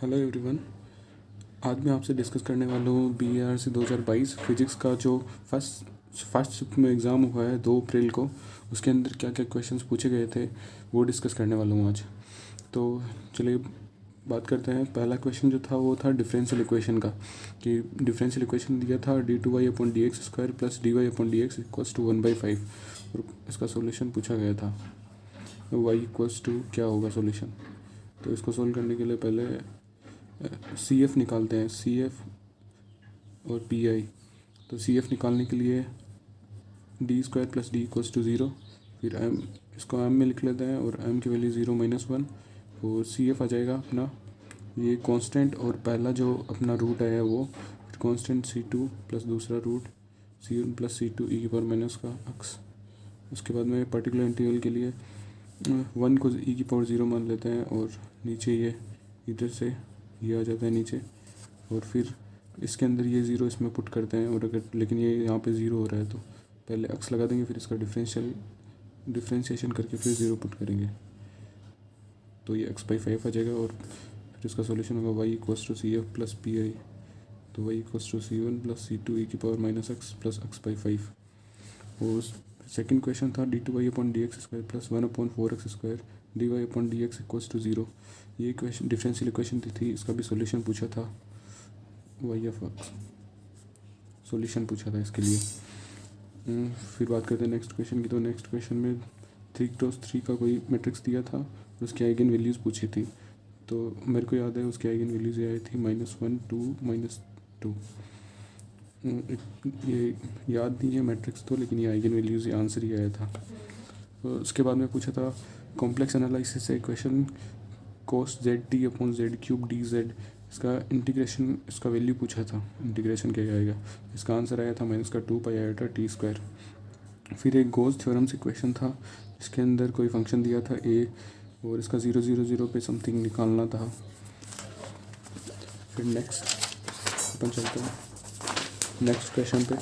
Hello everyone. आज मैं आपसे डिस्कस करने वाला हूँ BARC 2022 फिजिक्स का जो फर्स्ट शिफ्ट में एग्ज़ाम हुआ है 2 अप्रैल को। उसके अंदर क्या क्या क्वेश्चंस पूछे गए थे वो डिस्कस करने वाला हूँ आज। तो चलिए बात करते हैं। पहला क्वेश्चन जो था वो था डिफरेंशियल इक्वेशन का, कि डिफरेंशियल इक्वेशन दिया था d2y/dx² plus dy/dx equals to 1/5 और इसका सॉल्यूशन पूछा गया था। y इक्वल्स टू क्या होगा सॉल्यूशन। तो इसको सोल्व करने के लिए पहले CF निकालते हैं, CF और PI। तो CF निकालने के लिए d² plus d equals to 0, फिर m इसको m में लिख लेते हैं और m की वैल्यू 0 - 1 और CF आ जाएगा अपना ये कांस्टेंट और पहला जो अपना रूट है वो फिर कांस्टेंट C2 प्लस दूसरा root C1 plus C2 e की पावर माइनस का x। उसके बाद में पर्टिकुलर इंटीग्रल के लिए 1 को e की पावर 0 मान लेते हैं और नीचे ये इधर से ये आ जाता है नीचे और फिर इसके अंदर ये 0 इसमें पुट करते हैं। और अगर लेकिन ये यहाँ पे 0 हो रहा है तो पहले x लगा देंगे, फिर इसका डिफ्रेंशिएशन करके फिर 0 पुट करेंगे तो ये x/5 आ जाएगा। और फिर इसका सॉल्यूशन होगा y equals to CF plus PI। तो y equals to C1 plus C2 e की power minus x plus x/5। और सेकेंड क्वेश्चन था d2y/dx² plus 1/4x² dy/dx equals to 0। ये क्वेश्चन डिफरेंशियल इक्वेशन थी, इसका भी सॉल्यूशन पूछा था, y(x) सॉल्यूशन पूछा था इसके लिए। फिर बात करते हैं नेक्स्ट क्वेश्चन की। तो नेक्स्ट क्वेश्चन में 3x3 का कोई मैट्रिक्स दिया था और उसकी आइगन वैल्यूज़ पूछी थी। तो मेरे को याद है उसकी आइगन वैल्यूज़ ये आई थी -1 2 -2। ये याद नहीं है मैट्रिक्स तो, लेकिन ये आइगन वैल्यूज़ ये आंसर ही आया था। तो उसके बाद में पूछा था complex analysis equation cos ZT/z³ dz, इसका इंटीग्रेशन, इसका वैल्यू पूछा था, इंटीग्रेशन क्या आएगा। इसका आंसर आया था -2π/t²। फिर एक गोस थ्योरम से क्वेश्चन था, इसके अंदर कोई फंक्शन दिया था a और इसका 0 0 0 पे समथिंग निकालना था। फिर नेक्स्ट अपन चलते हैं नेक्स्ट क्वेश्चन पे।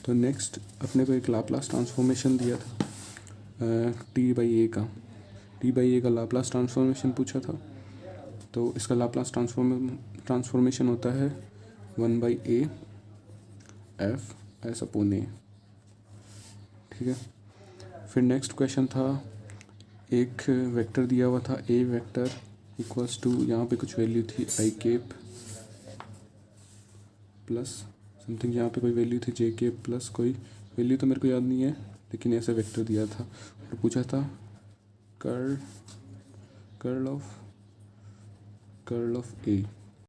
तो नेक्स्ट अपने को एक लाप्लास ट्रांसफॉर्मेशन दिया था t/a का लाप्लास ट्रांसफॉर्मेशन पूछा था। तो इसका लाप्लास ट्रांसफॉर्मेशन होता है 1/a f s/a। ठीक है। फिर नेक्स्ट क्वेश्चन था, एक वेक्टर दिया हुआ था a वेक्टर इक्वल्स टू, यहाँ पे कुछ वैल्यू थी i प्लस समथिंग, यहाँ पे कोई वैल्यू थी j प्लस कोई वैल्यू तो मेरे को याद नहीं है, लेकिन ऐसा वेक्टर दिया था और पूछा था कर्ल ऑफ a।